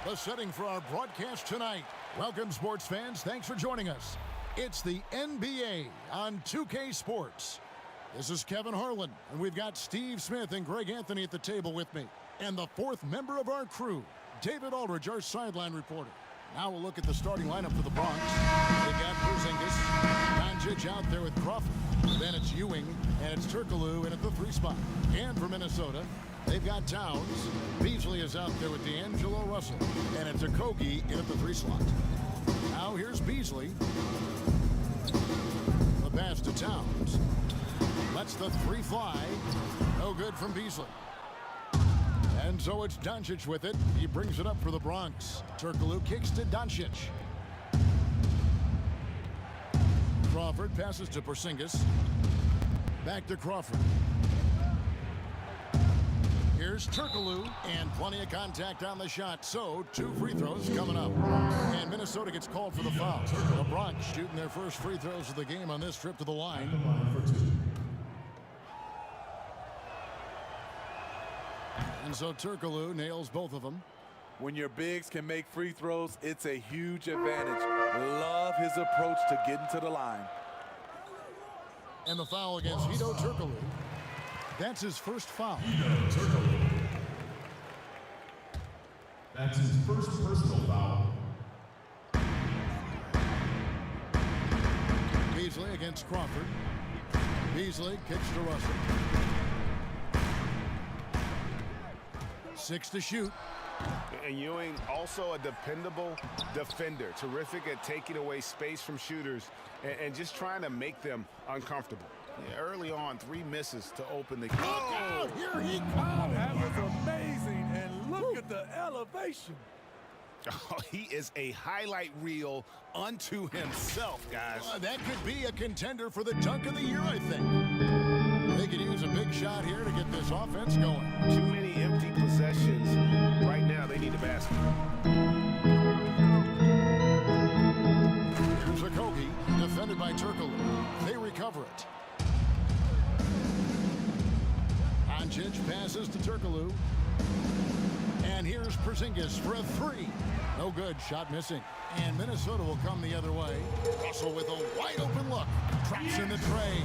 The setting for our broadcast tonight. Welcome, sports fans. Thanks for joining us. It's the NBA on 2K Sports. This is Kevin Harlan, and we've got Steve Smith and Greg Anthony at the table with me. And the fourth member of our crew, David Aldridge, our sideline reporter. Now we'll look at the starting lineup for the Bronx. They've got Doncic out there with Crawford. Then it's Ewing, and it's Turkoglu in at the 3 spot. And for Minnesota, they've got Towns. Beasley is out there with D'Angelo Russell. And it's Okogie in at the 3 slot. Now here's Beasley. The pass to Towns. Lets the 3 fly. No good from Beasley. And so it's Doncic with it. He brings it up for the Bronx. Turkoglu kicks to Doncic. Crawford passes to Porzingis. Back to Crawford. Here's Turkoglu, and plenty of contact on the shot. So 2 free throws coming up. And Minnesota gets called for the foul. The Bronx shooting their first free throws of the game on this trip to the line. And so Turkoglu nails both of them. When your bigs can make free throws, it's a huge advantage. Love his approach to getting to the line. And the foul against Hedo Turkoglu. That's his first foul. That's his first personal foul. Beasley against Crawford. Beasley kicks to Russell. 6 to shoot. And Ewing, also a dependable defender. Terrific at taking away space from shooters and just trying to make them uncomfortable. Yeah, early on, 3 misses to open the game. Oh, here he comes. That was amazing, and look at the elevation. Oh, he is a highlight reel unto himself, guys. That could be a contender for the dunk of the year, I think. They could use a big shot here to get this offense going. Too many empty possessions. Right now, they need a basket. Here's Okogie, defended by Turkoglu. They recover it. Doncic passes to Turkoglu. And here's Porzingis for a 3. No good, shot missing. And Minnesota will come the other way. Russell with a wide open look. Drops in the tray.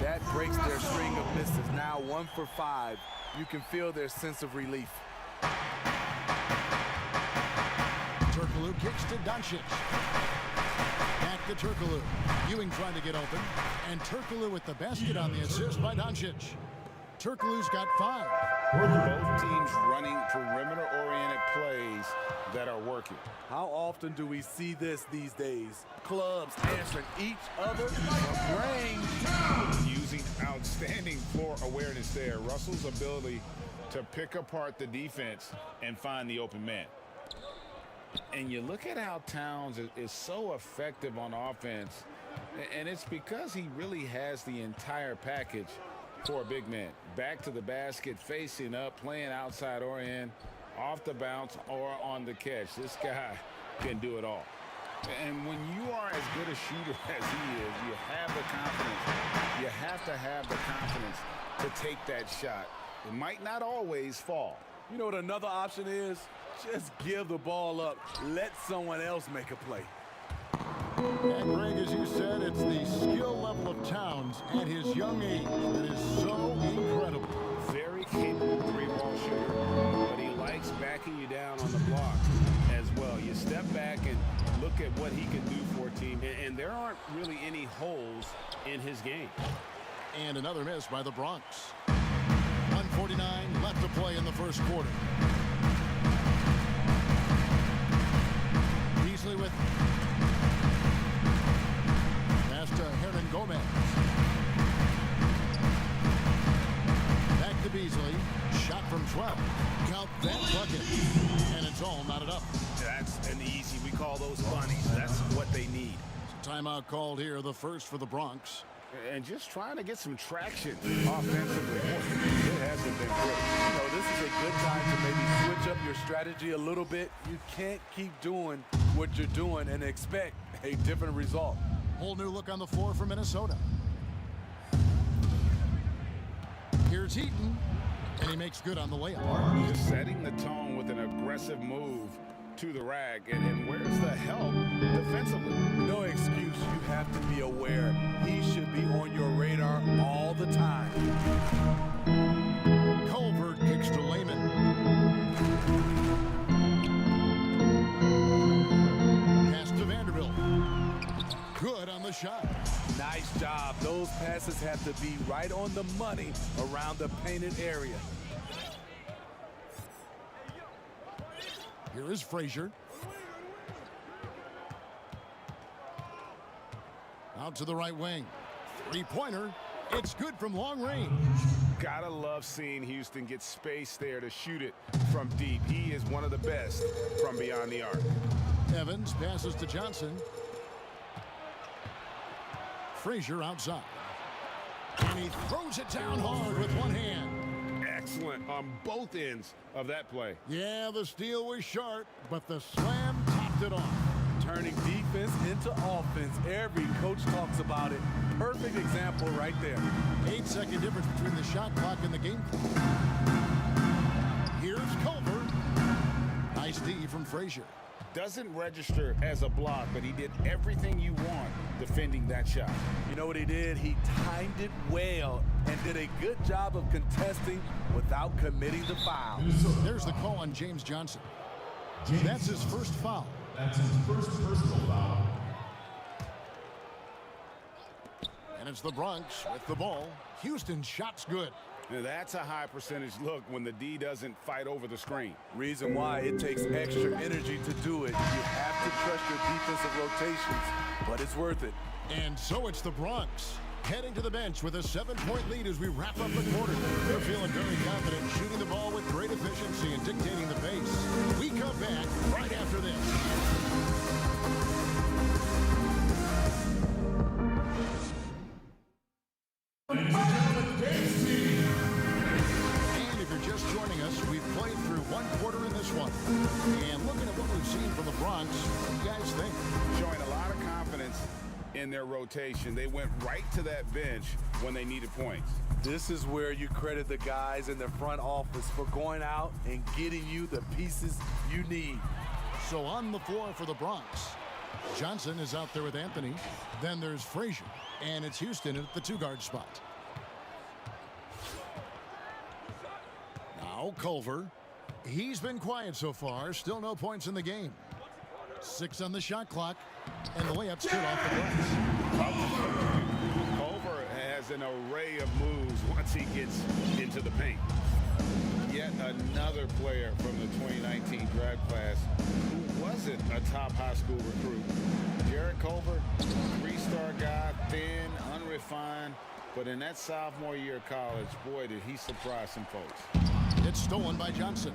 That breaks their string of misses. Now 1 for 5. You can feel their sense of relief. Turkoglu kicks to Doncic. Back to Turkoglu. Ewing trying to get open. And Turkoglu with the basket on the assist by Doncic. Turkoglu's got 5. Both teams running perimeter-oriented plays that are working. How often do we see this these days? Clubs answering each other from range. Using outstanding floor awareness there. Russell's ability to pick apart the defense and find the open man. And you look at how Towns is so effective on offense, and it's because he really has the entire package for a big man. Back to the basket, facing up, playing outside or in, off the bounce or on the catch. This guy can do it all. And when you are as good a shooter as he is, you have the confidence. You have to have the confidence to take that shot. It might not always fall. You know what another option is? Just give the ball up. Let someone else make a play. And Greg, as you said, it's the skill level of Towns at his young age that is so incredible. Very capable 3-ball shooter, but he likes backing you down on the block as well. You step back and look at what he can do for a team, and there aren't really any holes in his game. And another miss by the Bronx. 1:49 left to play in the first quarter. Beasley with pass to Harden Gomez. Back to Beasley. Shot from 12. Count that bucket. And it's all knotted up. That's an easy. We call those bunnies. That's what they need. Timeout called here, the first for the Bronx. And just trying to get some traction offensively. It hasn't been good. You know, this is a good time to maybe switch up your strategy a little bit. You can't keep doing what you're doing and expect a different result. Whole new look on the floor for Minnesota. Here's Heaton, and he makes good on the layup. Just setting the tone with an aggressive move to the rack. And where's the help defensively? No excuse. You have to be aware. He should be on your radar all the time. Culver kicks to Lehman. Pass to Vanderbilt. Good on the shot. Nice job. Those passes have to be right on the money around the painted area. Here is Frazier. Out to the right wing. Three-pointer. It's good from long range. Gotta love seeing Houston get space there to shoot it from deep. He is one of the best from beyond the arc. Evans passes to Johnson. Frazier outside. And he throws it down hard with one hand. Excellent on both ends of that play. Yeah, the steal was sharp, but the slam topped it off. Turning defense into offense. Every coach talks about it. Perfect example right there. 8-second difference between the shot clock and the game clock. Here's Culver. Nice D from Frazier. Doesn't register as a block, but he did everything you want defending that shot. You know what he did? He timed it well and did a good job of contesting without committing the foul. There's the call on James Johnson. That's his first foul. That's his first personal foul. And it's the Bronx with the ball. Houston's shot's good. Now that's a high percentage look when the D doesn't fight over the screen. Reason why it takes extra energy to do it. You have to trust your defensive rotations, but it's worth it. And so it's the Bronx heading to the bench with a 7-point lead as we wrap up the quarter. They're feeling very confident, shooting the ball with great efficiency and dictating the pace. We come back right after this. And if you're just joining us, we've played through one quarter in this one. And looking at what we've seen from the Bronx, what do you guys think? Showing a lot of confidence in their rotation. They went right to that bench when they needed points. This is where you credit the guys in the front office for going out and getting you the pieces you need. So on the floor for the Bronx, Johnson is out there with Anthony. Then there's Frazier, and it's Houston at the two-guard spot. Now Culver. He's been quiet so far. Still no points in the game. 6 on the shot clock, and the layup's good off the glass. Culver has an array of moves once he gets into the paint. Yet another player from the 2019 draft class who wasn't a top high school recruit. Jarrett Culver, 3-star guy, thin, unrefined, but in that sophomore year of college, boy, did he surprise some folks. It's stolen by Johnson.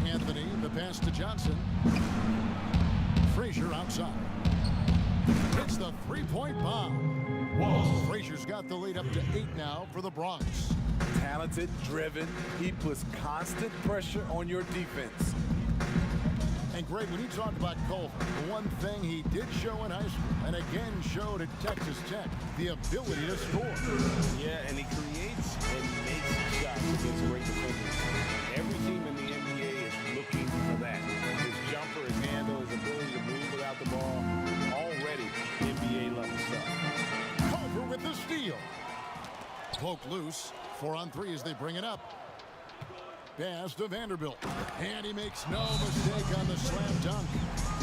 Anthony, the pass to Johnson. Frazier outside. It's the three-point bomb. Whoa. Frazier's got the lead up to 8 now for the Bronx. Talented, driven, he puts constant pressure on your defense. And Greg, when you talk about Culver, the one thing he did show in high school, and again showed at Texas Tech, the ability to score. Yeah, and he creates and makes shots against great defenders. Every team in the NBA is looking for that. His jumper, his handle, his ability to move without the ball, already NBA level stuff. Culver with the steal. Poke loose. 4 on 3 as they bring it up. Pass to Vanderbilt. And he makes no mistake on the slam dunk.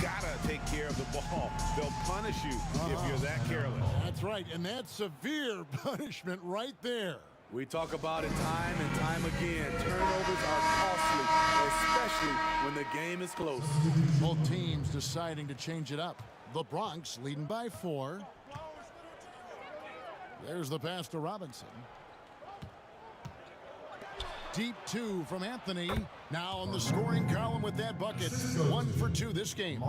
Gotta take care of the ball. They'll punish you if you're that careless. That's right, and that's severe punishment right there. We talk about it time and time again. Turnovers are costly, especially when the game is close. Both teams deciding to change it up. The Bronx leading by 4. There's the pass to Robinson. Deep 2 from Anthony. Now on the scoring column with that bucket. 1 for 2 this game.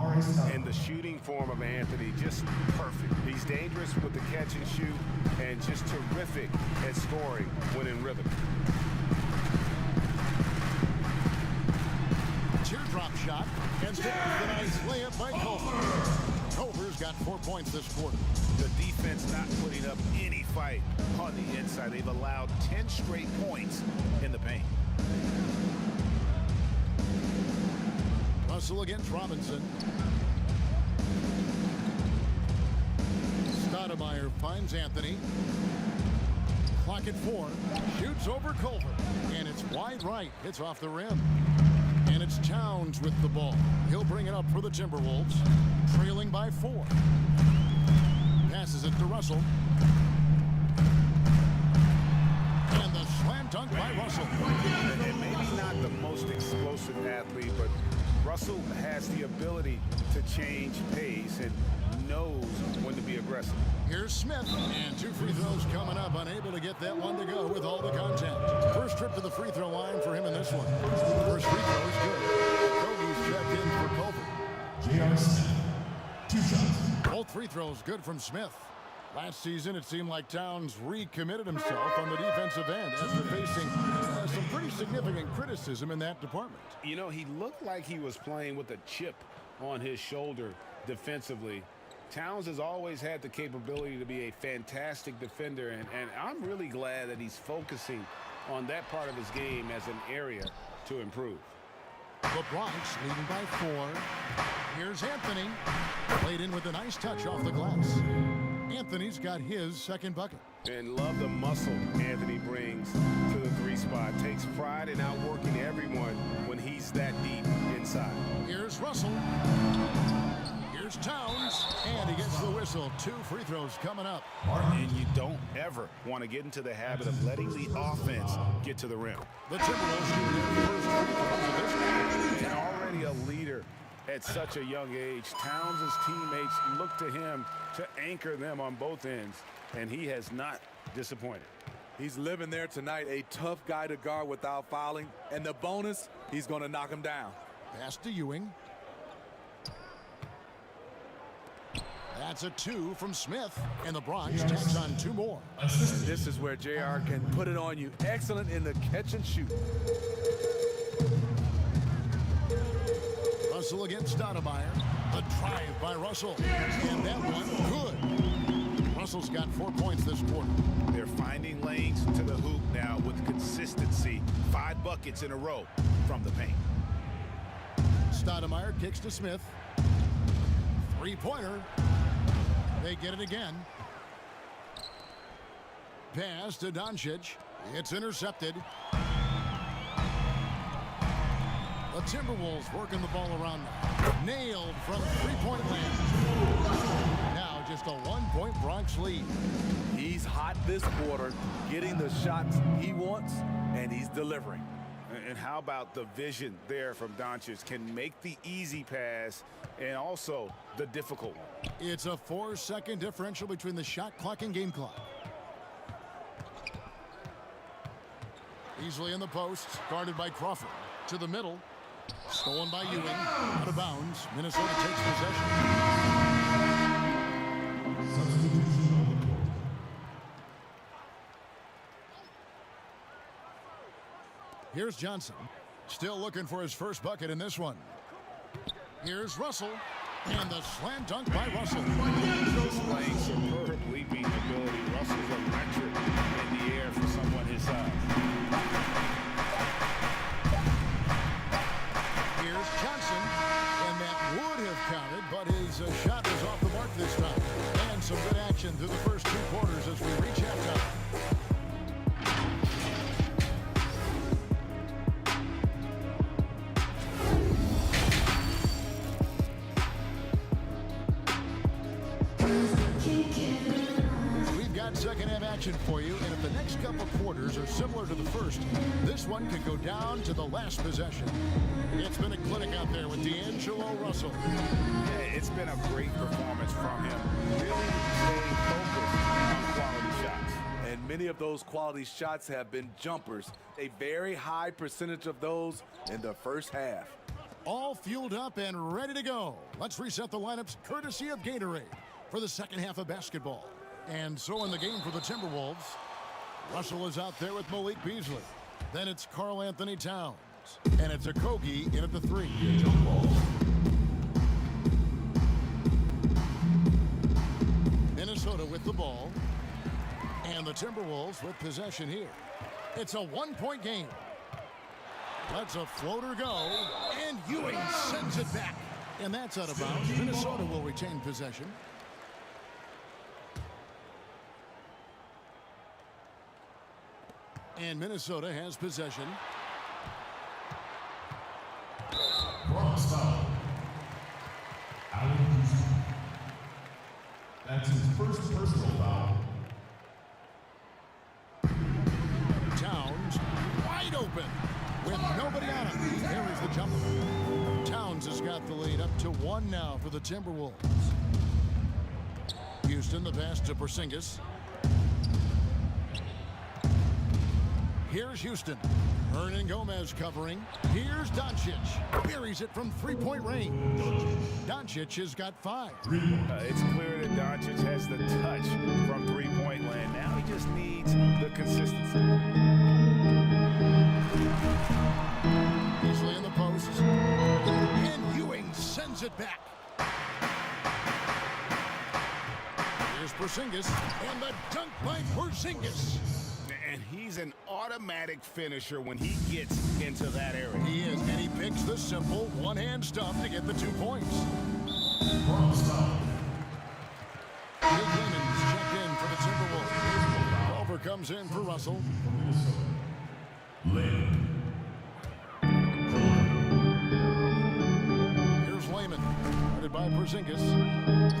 And the shooting form of Anthony, just perfect. He's dangerous with the catch and shoot and just terrific at scoring when in rhythm. Teardrop shot. And the nice layup by Culver. Culver's got 4 points this quarter. The defense not putting up any fight on the inside. They've allowed 10 straight points in the paint. A Russell against Robinson. Stoudemire finds Anthony. Clock at 4. Shoots over Culver. And it's wide right. It's off the rim. And it's Towns with the ball. He'll bring it up for the Timberwolves. Trailing by 4. Passes it to Russell. And the slam dunk by Russell. And maybe not the most explosive athlete, but Russell has the ability to change pace and knows when to be aggressive. Here's Smith, and 2 free throws coming up. Unable to get that one to go with all the contact. First trip to the free throw line for him in this one. First free throw is good. Kobe's checked in for Culver. J.R. Smith, 2 shots. Both free throws good from Smith. Last season, it seemed like Towns recommitted himself on the defensive end after facing some pretty significant criticism in that department. You know, he looked like he was playing with a chip on his shoulder defensively. Towns has always had the capability to be a fantastic defender, and I'm really glad that he's focusing on that part of his game as an area to improve. The Bronx leading by 4. Here's Anthony. Played in with a nice touch off the glass. Anthony's got his second bucket. And love the muscle Anthony brings to the 3 spot. Takes pride in outworking everyone when he's that deep inside. Here's Russell. Here's Towns. And he gets the whistle. 2 free throws coming up. And you don't ever want to get into the habit of letting the offense get to the rim. The Timberwolves shoot their first free throws of this game. And already a leader at such a young age, Towns' teammates look to him to anchor them on both ends, and he has not disappointed. He's living there tonight, a tough guy to guard without fouling, and the bonus, he's going to knock him down. Pass to Ewing. That's a 2 from Smith, and the Bronx takes on 2 more. And this is where JR can put it on you. Excellent in the catch and shoot. Russell against Stoudemire. A drive by Russell. And that one, good. Russell's got 4 points this quarter. They're finding lanes to the hoop now with consistency. 5 buckets in a row from the paint. Stoudemire kicks to Smith. 3-pointer. They get it again. Pass to Doncic. It's intercepted. The Timberwolves working the ball around now. Nailed from 3-point land. Now just a 1-point Bronx lead. He's hot this quarter, getting the shots he wants, and he's delivering. And how about the vision there from Doncic? Can make the easy pass and also the difficult one. It's a 4-second differential between the shot clock and game clock. Easily in the post, guarded by Crawford. To the middle. Stolen by Ewing. Out of bounds. Minnesota takes possession. Here's Johnson. Still looking for his first bucket in this one. Here's Russell. And the slam dunk by Russell. Displaying superb leaping ability. Russell's electric in the air for someone his size. Here's Johnson, and that would have counted, but his shot was off the mark this time. And some good action through the first 2 quarters as we reach halftime. We've got second half action for you, and if the next couple quarters are similar to the first, this one could go down to the last possession. It's been a clinic out there with D'Angelo Russell. Yeah, it's been a great performance from him. Really staying focused on quality shots. And many of those quality shots have been jumpers. A very high percentage of those in the first half. All fueled up and ready to go. Let's reset the lineups courtesy of Gatorade for the second half of basketball. And so in the game for the Timberwolves, Russell is out there with Malik Beasley. Then it's Karl Anthony Towns. And it's Okogie in at the 3. Minnesota with the ball. And the Timberwolves with possession here. It's a 1-point game. Lets a floater go, and Ewing sends it back. And that's out of bounds. Minnesota will retain possession. And Minnesota has possession. Cross foul. Allen Houston. That's his first personal foul. Towns wide open with nobody on him. He carries the jumper. Towns has got the lead up to 1 now for the Timberwolves. Houston, the pass to Porzingis. Here's Houston. Hernan Gomez covering. Here's Doncic. Buries it from three-point range. Doncic has got 5. It's clear that Doncic has the touch from three-point land. Now he just needs the consistency. Easily in the post. And Ewing sends it back. Here's Porzingis. And the dunk by Porzingis. And he's an automatic finisher when he gets into that area. He is, and he picks the simple one-hand stuff to get the 2 points. Cross foul. Big Lemons checked in for the Timberwolves. Culver comes in for Russell. Layman. Here's Layman, guarded by Porzingis.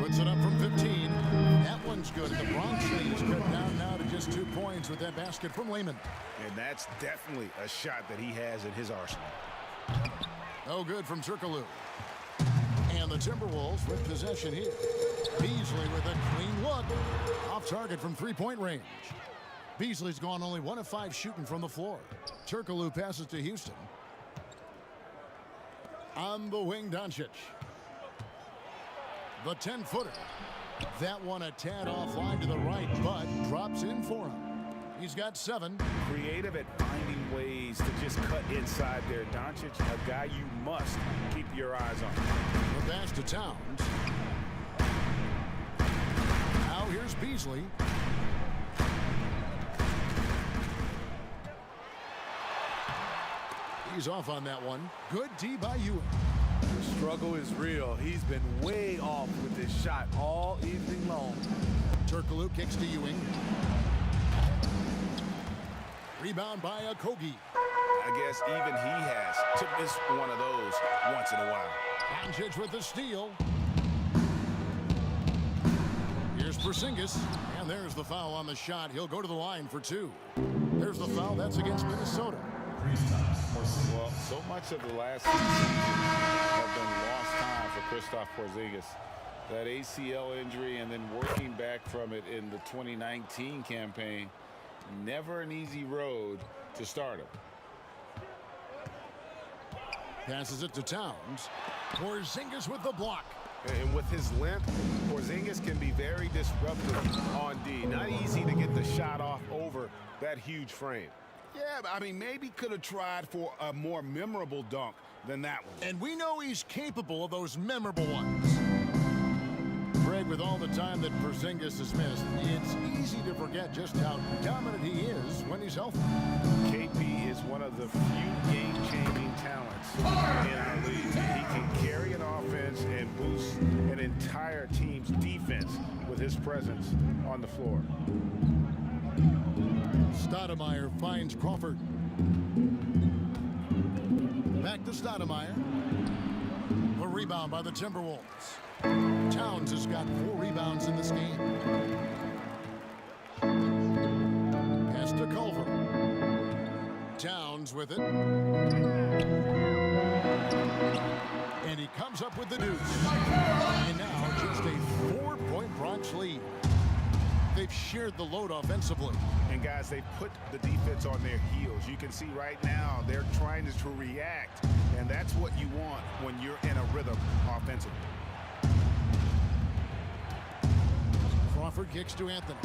Puts it up from 15. That one's good. The Bronx lead is cut down now to just 2 points with that basket from Layman. And that's definitely a shot that he has in his arsenal. No good from Turkoglu. And the Timberwolves with possession here. Beasley with a clean look. Off target from three-point range. Beasley's gone only 1 of 5 shooting from the floor. Turkoglu passes to Houston. On the wing, Doncic. The 10-footer. That one a tad offline to the right, but drops in for him. He's got 7. Creative at finding ways to just cut inside there. Doncic, a guy you must keep your eyes on. The pass to Towns. Now here's Beasley. He's off on that one. Good D by Ewing. The struggle is real. He's been way off with this shot all evening long. Turkoglu kicks to Ewing. Rebound by Okogie. I guess even he has to miss one of those once in a while. Doncic with the steal. Here's Porzingis. And there's the foul on the shot. He'll go to the line for 2. There's the foul. That's against Minnesota. Well, so much of the last season have been lost time for Kristaps Porzingis. That ACL injury and then working back from it in the 2019 campaign. Never an easy road to start him. Passes it to Towns. Porzingis with the block. And with his length, Porzingis can be very disruptive on D. Not easy to get the shot off over that huge frame. Yeah, but I mean, maybe could have tried for a more memorable dunk than that one. And we know he's capable of those memorable ones. Greg, with all the time that Porzingis has missed, it's easy to forget just how dominant he is when he's healthy. KP is one of the few game-changing talents in our league. He can carry an offense and boost an entire team's defense with his presence on the floor. Stoudemire finds Crawford. Back to Stoudemire. A rebound by the Timberwolves. Towns has got 4 rebounds in this game. Pass to Culver. Towns with it. And he comes up with the deuce. And now just a 4-point Bronx lead. They've shared the load offensively. And guys, they put the defense on their heels. You can see right now they're trying to react, and that's what you want when you're in a rhythm offensively. Crawford kicks to Anthony.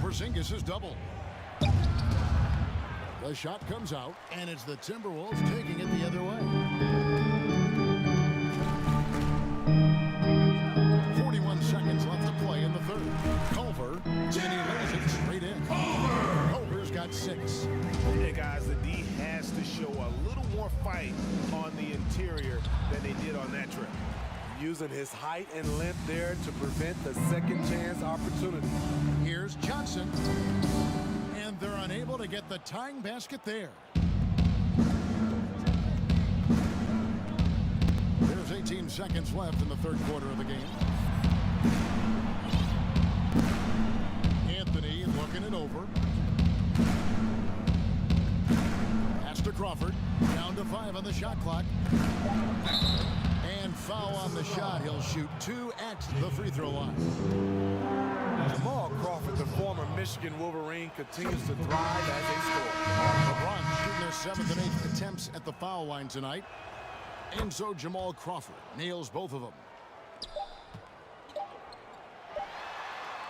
Porzingis is double. The shot comes out, and it's the Timberwolves taking it the other way. 41 seconds left to play in the third. Culver, and he lays it straight in. Culver's got 6. Hey guys, the a little more fight on the interior than they did on that trip. Using his height and length there to prevent the second chance opportunity. Here's Johnson. And they're unable to get the tying basket there. There's 18 seconds left in the third quarter of the game. Anthony looking it over. Pass to Crawford. Down to 5 on the shot clock. And foul on the shot. He'll shoot 2 at the free throw line. Jamal Crawford, the former Michigan Wolverine, continues to thrive as a scorer. The Bronx shooting their 7th and 8th attempts at the foul line tonight. And so Jamal Crawford nails both of them.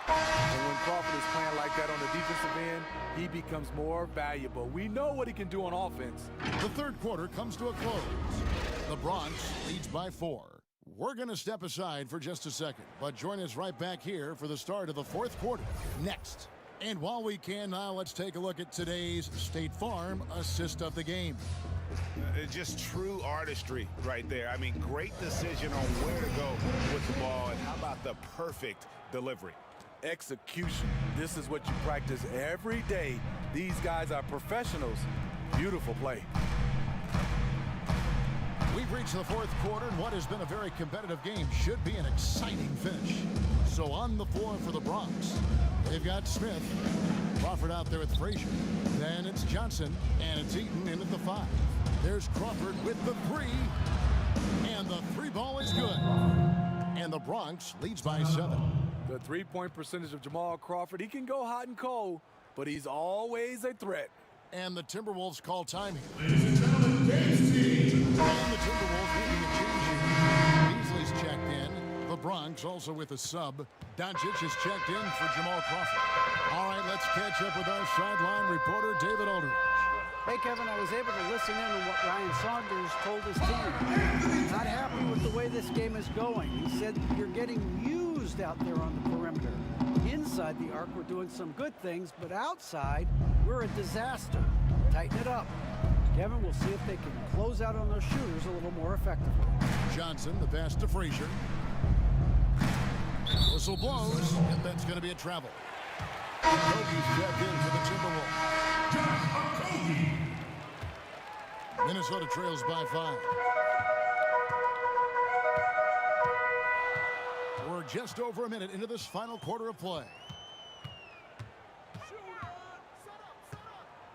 And when Crawford is playing like that on the defensive end, he becomes more valuable. We know what he can do on offense. The third quarter comes to a close. The Bronx leads by 4. We're going to step aside for just a second, but join us right back here for the start of the fourth quarter next. And while we can now, let's take a look at today's State Farm assist of the game. Just true artistry right there. I mean, great decision on where to go with the ball, and how about the perfect delivery? Execution. This is what you practice every day. These guys are professionals. Beautiful play. We've reached the fourth quarter, and what has been a very competitive game should be an exciting finish. So on the floor for the Bronx, they've got Smith. Crawford out there with Frazier. Then it's Johnson, and it's Eaton in at the 5. There's Crawford with the 3. And the 3 ball is good. And the Bronx leads by 7. The three-point percentage of Jamal Crawford, he can go hot and cold, but he's always a threat. And the Timberwolves call time here. And the Timberwolves making a change here. Beasley's checked in. The Bronx also with a sub. Doncic is checked in for Jamal Crawford. All right, let's catch up with our sideline reporter, David Aldridge. Hey, Kevin, I was able to listen in on what Ryan Saunders told his team. Not happy with the way this game is going. He said you're getting used out there on the perimeter. Inside the arc, we're doing some good things, but outside, we're a disaster. Tighten it up. Kevin, we'll see if they can close out on those shooters a little more effectively. Johnson, the pass to Frazier. Whistle blows, and that's going to be a travel. Kobe's checked in for the Timberwolves. Minnesota trails by 5. We're just over a minute into this final quarter of play.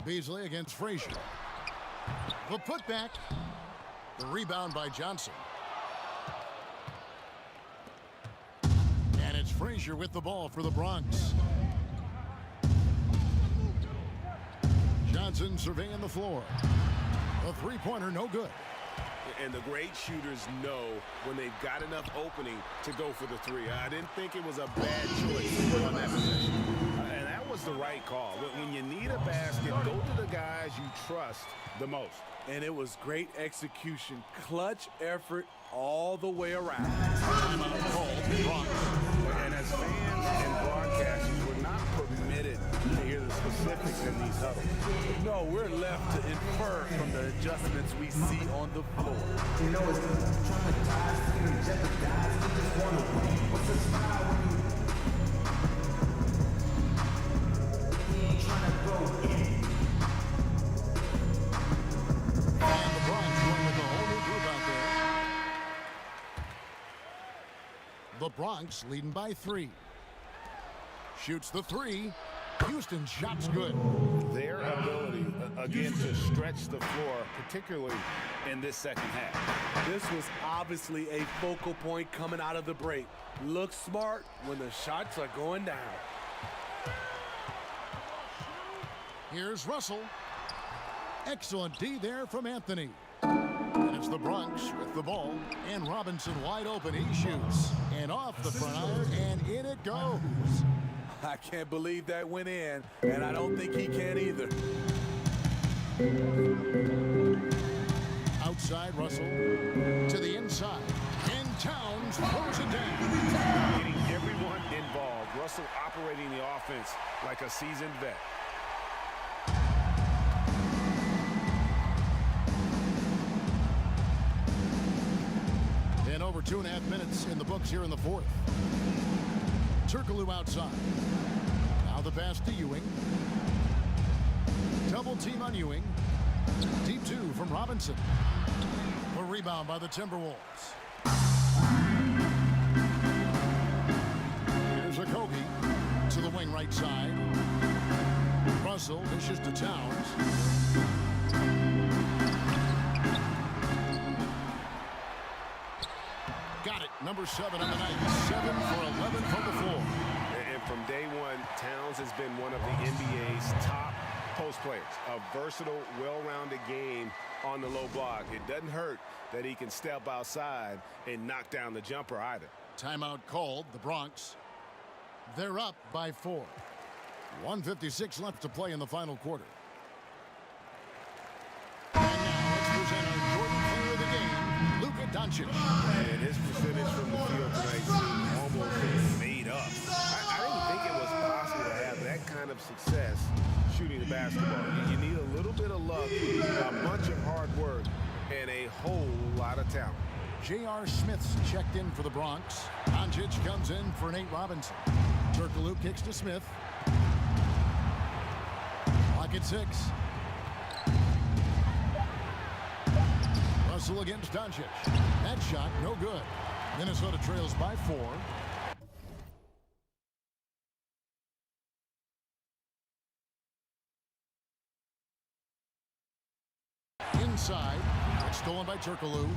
Beasley against Frazier. The putback. The rebound by Johnson. And it's Frazier with the ball for the Bronx. Johnson surveying the floor. A three-pointer, no good. And the great shooters know when they've got enough opening to go for the 3. I didn't think it was a bad choice on that possession. And that was the right call. When you need a basket, go to the guys you trust the most. And it was great execution. Clutch effort all the way around. And as fans and broadcasters, we're not permitted to hear the specifics in these huddles. No, we're left to infer from the adjustments we see on the floor. You know, it's traumatized, you jeopardize, you just want to win. What's the smile when you ain't trying to grow in? And the Bronx going with a whole new group out there. The Bronx leading by 3. Shoots the 3. Houston's shot's good. Their ability, again, to stretch the floor, particularly in this second half. This was obviously a focal point coming out of the break. Look smart when the shots are going down. Here's Russell. Excellent D there from Anthony. And it's the Bronx with the ball. And Robinson wide open. He shoots. And off the front iron. And in it goes. I can't believe that went in. And I don't think he can either. Outside Russell. To the inside. And Towns throws it down. Getting everyone involved. Russell operating the offense like a seasoned vet. over 2.5 minutes in the books here in the fourth. Turkoglu outside. Now the pass to Ewing. Double team on Ewing. Deep two from Robinson. A rebound by the Timberwolves. Here's Okogie to the wing right side. Russell dishes to Towns. Got it. Number 7 on the night. 7 for 11 from the floor. And from day one, Towns has been one of the NBA's top post players. A versatile, well-rounded game on the low block. It doesn't hurt that he can step outside and knock down the jumper either. Timeout called. The Bronx. They're up by 4. 1:56 left to play in the final quarter. And now let's present our Jordan player of the game, Luka Doncic. And his percentage from the field tonight seemed almost made up. I didn't think it was possible to have that kind of success shooting the basketball. You need a little bit of luck, a bunch of hard work, and a whole lot of talent. J.R. Smith's checked in for the Bronx. Doncic comes in for Nate Robinson. Turkoglu kicks to Smith. Clock at 6. Russell against Doncic. That shot, no good. Minnesota trails by 4. Inside. It's stolen by Turkoglu.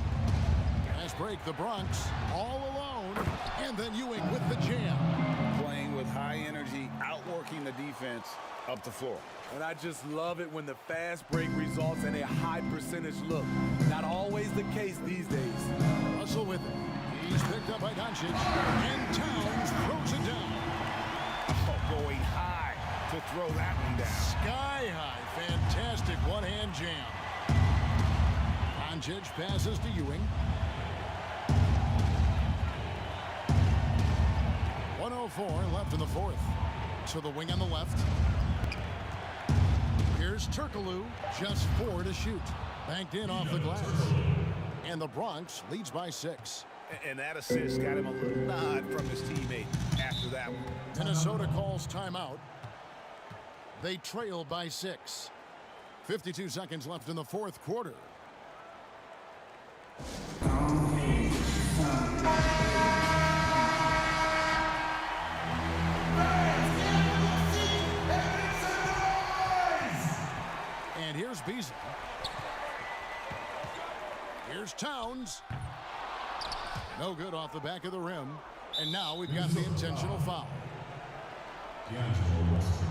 Pass break, the Bronx all alone. And then Ewing with the jam. Playing with high energy, outworking the defense up the floor. And I just love it when the fast break results in a high percentage look. Not always the case these days. Russell with it. He's picked up by Doncic. And Towns throws it down. Oh, going high to throw that one down. Sky high. Fantastic one-hand jam. Doncic passes to Ewing. 1:04 left in the fourth. To the wing on the left. Here's Turkoglu, just 4 to shoot. Banked in off the glass. And the Bronx leads by 6. And that assist got him a little nod from his teammate after that one. Minnesota calls timeout. They trail by 6. 52 seconds left in the fourth quarter. And here's Beasley. Here's Towns. No good off the back of the rim. And now we've got the intentional foul. D'Angelo Russell.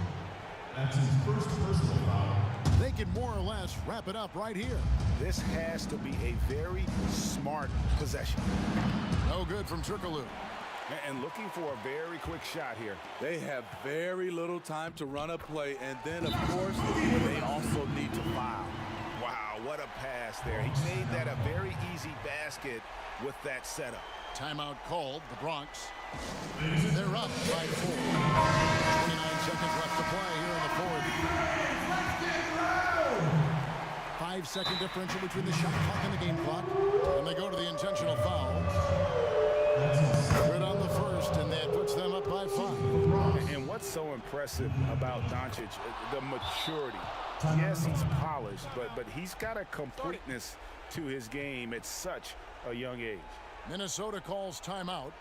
That's his first personal foul. They can more or less wrap it up right here. This has to be a very smart possession. No good from Turkoglu. And looking for a very quick shot here. They have very little time to run a play, and then, of course, they also need to foul. Wow, what a pass there. He made that a very easy basket with that setup. Timeout called. The Bronx. They're up by 4. 29 seconds left to play here in the fourth. 5-second differential between the shot clock and the game clock. And they go to the intentional foul. Good on the first, and that puts them up by 5. And what's so impressive about Doncic, the maturity. Yes, he's polished, but he's got a completeness to his game at such a young age. Minnesota calls timeout.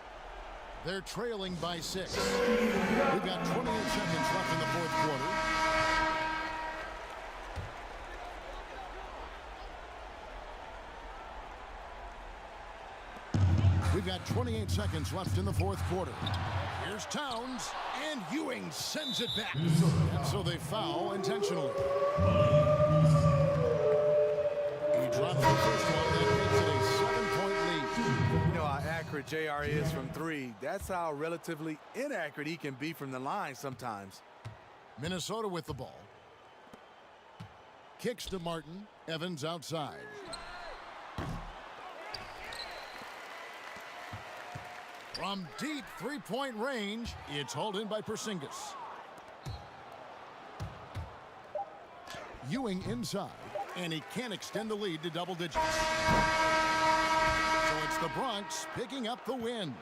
They're trailing by 6. We've got 28 seconds left in the fourth quarter. We've got 28 seconds left in the fourth quarter. Here's Towns, and Ewing sends it back. And so they foul intentionally. He drops the first one. That makes it a 7-point lead. You know how accurate JR is from 3. That's how relatively inaccurate he can be from the line sometimes. Minnesota with the ball. Kicks to Martin. Evans outside. From deep three-point range, it's hauled in by Porzingis. Ewing inside, and he can't extend the lead to double digits. So it's the Bronx picking up the win.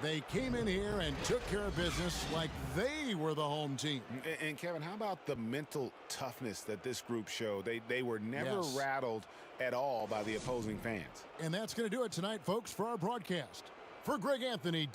They came in here and took care of business like they were the home team. And Kevin, how about the mental toughness that this group showed? They were never rattled at all by the opposing fans. And that's going to do it tonight, folks, for our broadcast. For Greg Anthony,